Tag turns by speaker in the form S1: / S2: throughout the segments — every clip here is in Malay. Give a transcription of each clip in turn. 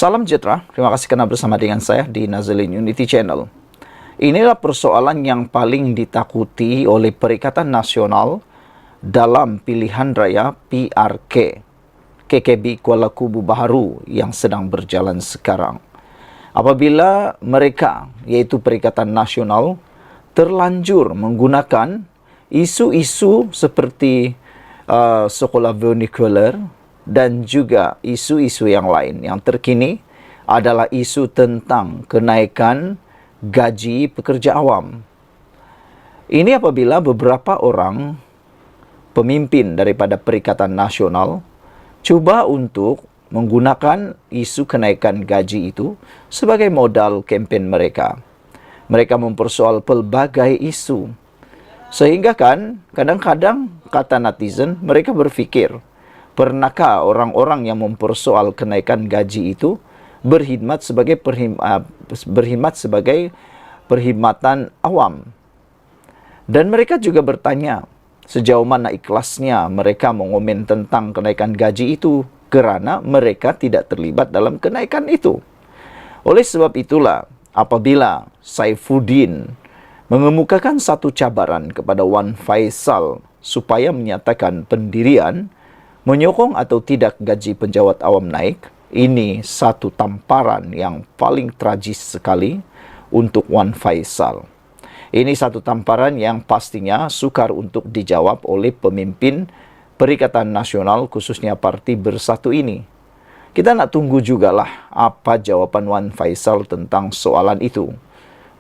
S1: Salam sejahtera, terima kasih karena bersama dengan saya di Nazalin Unity Channel. Inilah persoalan yang paling ditakuti oleh Perikatan Nasional dalam pilihan raya PRK, KKB Kuala Kubu Baharu yang sedang berjalan sekarang. Apabila mereka, yaitu Perikatan Nasional, terlanjur menggunakan isu-isu seperti sekolah vernacular dan juga isu-isu yang lain. Yang terkini adalah isu tentang kenaikan gaji pekerja awam. Ini apabila beberapa orang pemimpin daripada Perikatan Nasional cuba untuk menggunakan isu kenaikan gaji itu sebagai modal kempen mereka. Mereka mempersoal pelbagai isu. Sehingga kan kadang-kadang kata netizen mereka berfikir, pernahkah orang-orang yang mempersoal kenaikan gaji itu berkhidmat sebagai perkhidmatan awam? Dan mereka juga bertanya, sejauh mana ikhlasnya mereka mengomen tentang kenaikan gaji itu kerana mereka tidak terlibat dalam kenaikan itu. Oleh sebab itulah, apabila Saifuddin mengemukakan satu cabaran kepada Wan Faisal supaya menyatakan pendirian, menyokong atau tidak gaji penjawat awam naik, ini satu tamparan yang paling tragis sekali untuk Wan Faisal. Ini satu tamparan yang pastinya sukar untuk dijawab oleh pemimpin Perikatan Nasional, khususnya Parti Bersatu ini. Kita nak tunggu jugalah apa jawaban Wan Faisal tentang soalan itu.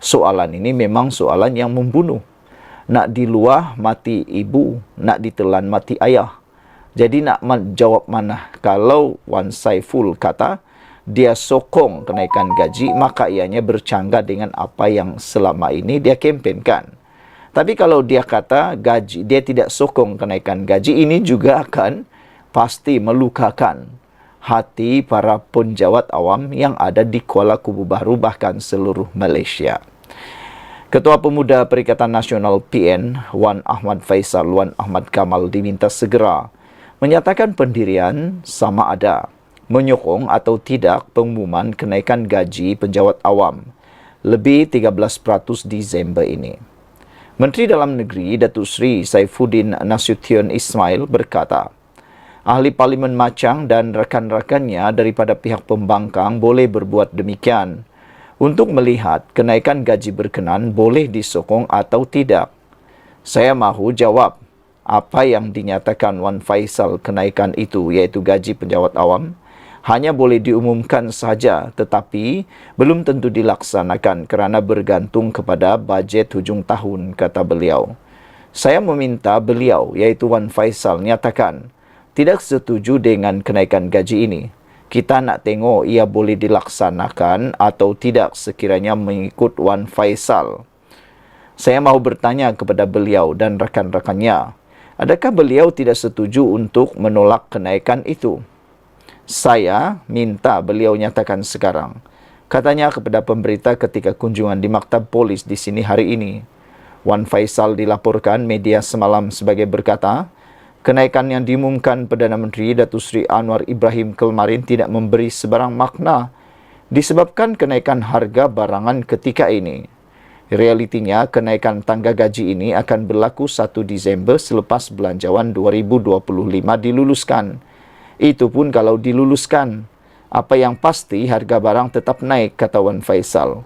S1: Soalan ini memang soalan yang membunuh. Nak diluah mati ibu, nak ditelan mati ayah. Jadi nak jawab mana? Kalau Wan Saiful kata dia sokong kenaikan gaji, maka ianya bercanggah dengan apa yang selama ini dia kempenkan. Tapi kalau dia kata gaji, dia tidak sokong kenaikan gaji, ini juga akan pasti melukakan hati para penjawat awam yang ada di Kuala Kubu Baharu, bahkan seluruh Malaysia. Ketua Pemuda Perikatan Nasional PN, Wan Ahmad Faisal, Wan Ahmad Kamal diminta segera menyatakan pendirian sama ada menyokong atau tidak pengumuman kenaikan gaji penjawat awam lebih 13% Disember ini. Menteri Dalam Negeri Datuk Seri Saifuddin Nasution Ismail berkata, ahli Parlimen Machang dan rakan-rakannya daripada pihak pembangkang boleh berbuat demikian untuk melihat kenaikan gaji berkenan boleh disokong atau tidak. Saya mahu jawab, apa yang dinyatakan Wan Faisal kenaikan itu, iaitu gaji penjawat awam, hanya boleh diumumkan saja tetapi belum tentu dilaksanakan kerana bergantung kepada bajet hujung tahun, kata beliau. Saya meminta beliau, iaitu Wan Faisal, nyatakan tidak setuju dengan kenaikan gaji ini. Kita nak tengok ia boleh dilaksanakan atau tidak sekiranya mengikut Wan Faisal. Saya mahu bertanya kepada beliau dan rakan-rakannya, adakah beliau tidak setuju untuk menolak kenaikan itu? Saya minta beliau nyatakan sekarang, katanya kepada pemberita ketika kunjungan di Maktab Polis di sini hari ini. Wan Faisal dilaporkan media semalam sebagai berkata, kenaikan yang diumumkan Perdana Menteri Datuk Seri Anwar Ibrahim kemarin tidak memberi sebarang makna disebabkan kenaikan harga barangan ketika ini. Realitinya, kenaikan tangga gaji ini akan berlaku 1 Disember selepas belanjawan 2025 diluluskan. Itu pun kalau diluluskan. Apa yang pasti, harga barang tetap naik, kata Wan Faisal.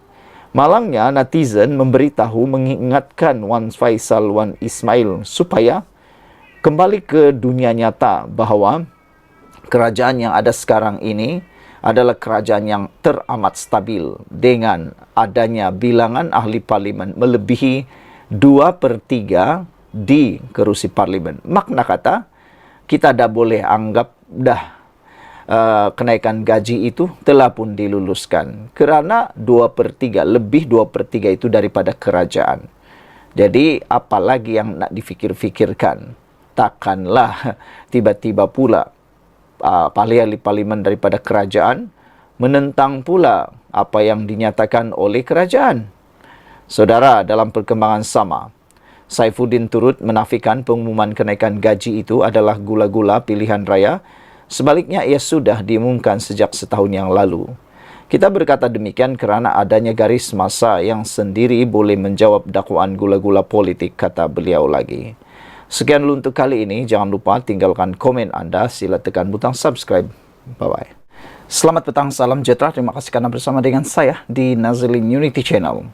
S1: Malangnya, netizen memberitahu mengingatkan Wan Faisal, Wan Ismail supaya kembali ke dunia nyata bahawa kerajaan yang ada sekarang ini adalah kerajaan yang teramat stabil dengan adanya bilangan ahli parlimen melebihi 2/3 di kerusi parlimen. Makna kata, kita dah boleh anggap kenaikan gaji itu telah pun diluluskan kerana 2/3, lebih 2/3 itu daripada kerajaan. Jadi apalagi yang nak difikir-fikirkan? Takkanlah tiba-tiba pula ahli parlimen daripada kerajaan menentang pula apa yang dinyatakan oleh kerajaan. Saudara, dalam perkembangan sama, Saifuddin turut menafikan pengumuman kenaikan gaji itu adalah gula-gula pilihan raya. Sebaliknya, ia sudah diumumkan sejak setahun yang lalu. Kita berkata demikian kerana adanya garis masa yang sendiri boleh menjawab dakwaan gula-gula politik, kata beliau lagi. Sekian dulu untuk kali ini. Jangan lupa tinggalkan komen anda. Sila tekan butang subscribe. Bye-bye. Selamat petang, salam sejahtera. Terima kasih kerana bersama dengan saya di Nazilin Unity Channel.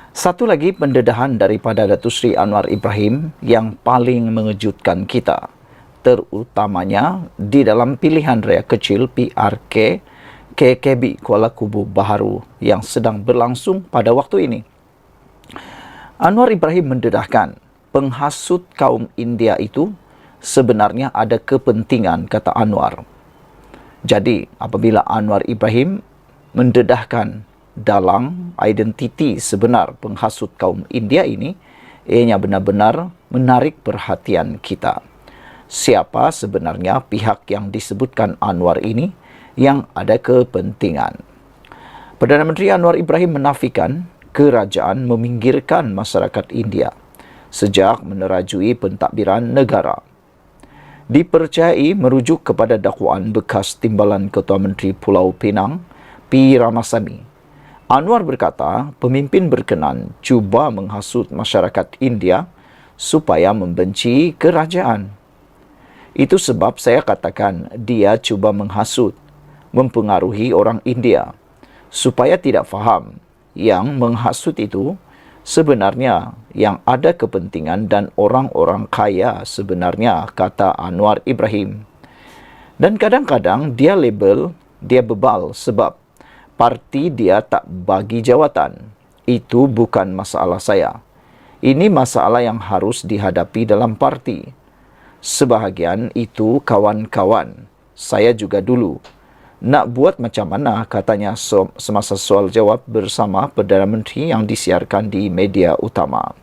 S1: Satu lagi pendedahan daripada Datuk Seri Anwar Ibrahim yang paling mengejutkan kita, terutamanya di dalam pilihan raya kecil PRK KKB Kuala Kubu Baharu yang sedang berlangsung pada waktu ini. Anwar Ibrahim mendedahkan penghasut kaum India itu sebenarnya ada kepentingan, kata Anwar. Jadi, apabila Anwar Ibrahim mendedahkan dalam identiti sebenar penghasut kaum India ini, ianya benar-benar menarik perhatian kita. Siapa sebenarnya pihak yang disebutkan Anwar ini yang ada kepentingan? Perdana Menteri Anwar Ibrahim menafikan kerajaan meminggirkan masyarakat India sejak menerajui pentadbiran negara. Dipercayai merujuk kepada dakwaan bekas Timbalan Ketua Menteri Pulau Pinang, P. Ramasamy. Anwar berkata, pemimpin berkenan cuba menghasut masyarakat India supaya membenci kerajaan. Itu sebab saya katakan dia cuba menghasut, mempengaruhi orang India supaya tidak faham yang menghasut itu sebenarnya yang ada kepentingan dan orang-orang kaya sebenarnya, kata Anwar Ibrahim. Dan kadang-kadang dia bebal sebab parti dia tak bagi jawatan. Itu bukan masalah saya. Ini masalah yang harus dihadapi dalam parti. Sebahagian itu kawan-kawan saya juga dulu. Nak buat macam mana, katanya semasa soal jawab bersama Perdana Menteri yang disiarkan di media utama.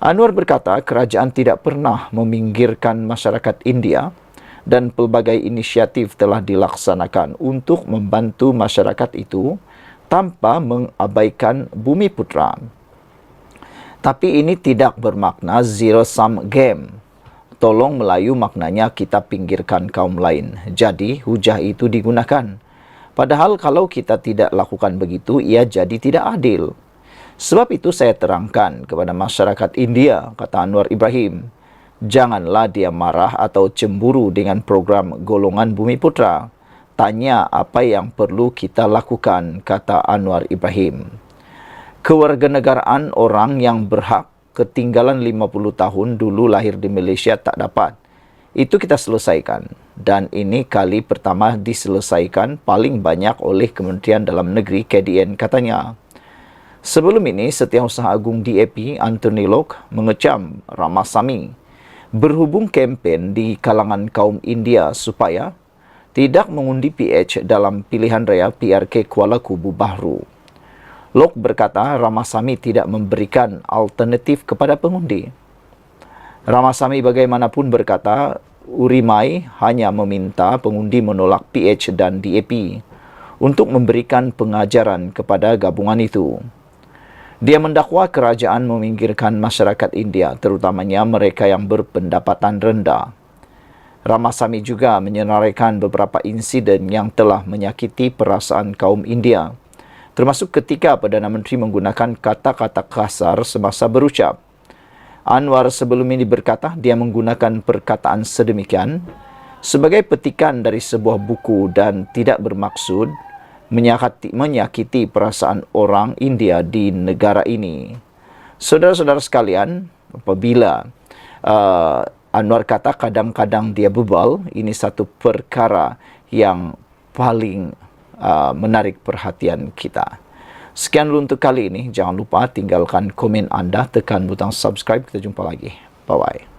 S1: Anwar berkata kerajaan tidak pernah meminggirkan masyarakat India dan pelbagai inisiatif telah dilaksanakan untuk membantu masyarakat itu tanpa mengabaikan Bumiputera. Tapi ini tidak bermakna zero-sum game. Tolong Melayu maknanya kita pinggirkan kaum lain. Jadi hujah itu digunakan. Padahal kalau kita tidak lakukan begitu, ia jadi tidak adil. Sebab itu saya terangkan kepada masyarakat India, kata Anwar Ibrahim, janganlah dia marah atau cemburu dengan program golongan Bumiputera. Tanya apa yang perlu kita lakukan, kata Anwar Ibrahim. Kewarganegaraan orang yang berhak ketinggalan 50 tahun dulu lahir di Malaysia tak dapat. Itu kita selesaikan. Dan ini kali pertama diselesaikan paling banyak oleh Kementerian Dalam Negeri KDN, katanya. Sebelum ini, Setiausaha Agung DAP Anthony Locke mengecam Ramasamy berhubung kempen di kalangan kaum India supaya tidak mengundi PH dalam pilihan raya PRK Kuala Kubu Baharu. Locke berkata Ramasamy tidak memberikan alternatif kepada pengundi. Ramasamy bagaimanapun berkata Urimai hanya meminta pengundi menolak PH dan DAP untuk memberikan pengajaran kepada gabungan itu. Dia mendakwa kerajaan meminggirkan masyarakat India, terutamanya mereka yang berpendapatan rendah. Ramasamy juga menyenaraikan beberapa insiden yang telah menyakiti perasaan kaum India, termasuk ketika Perdana Menteri menggunakan kata-kata kasar semasa berucap. Anwar sebelum ini berkata dia menggunakan perkataan sedemikian sebagai petikan dari sebuah buku dan tidak bermaksud menyakiti perasaan orang India di negara ini. Saudara-saudara sekalian, apabila Anwar kata kadang-kadang dia bebal, ini satu perkara yang paling menarik perhatian kita. Sekian dulu untuk kali ini. Jangan lupa tinggalkan komen anda, tekan butang subscribe. Kita jumpa lagi. Bye-bye.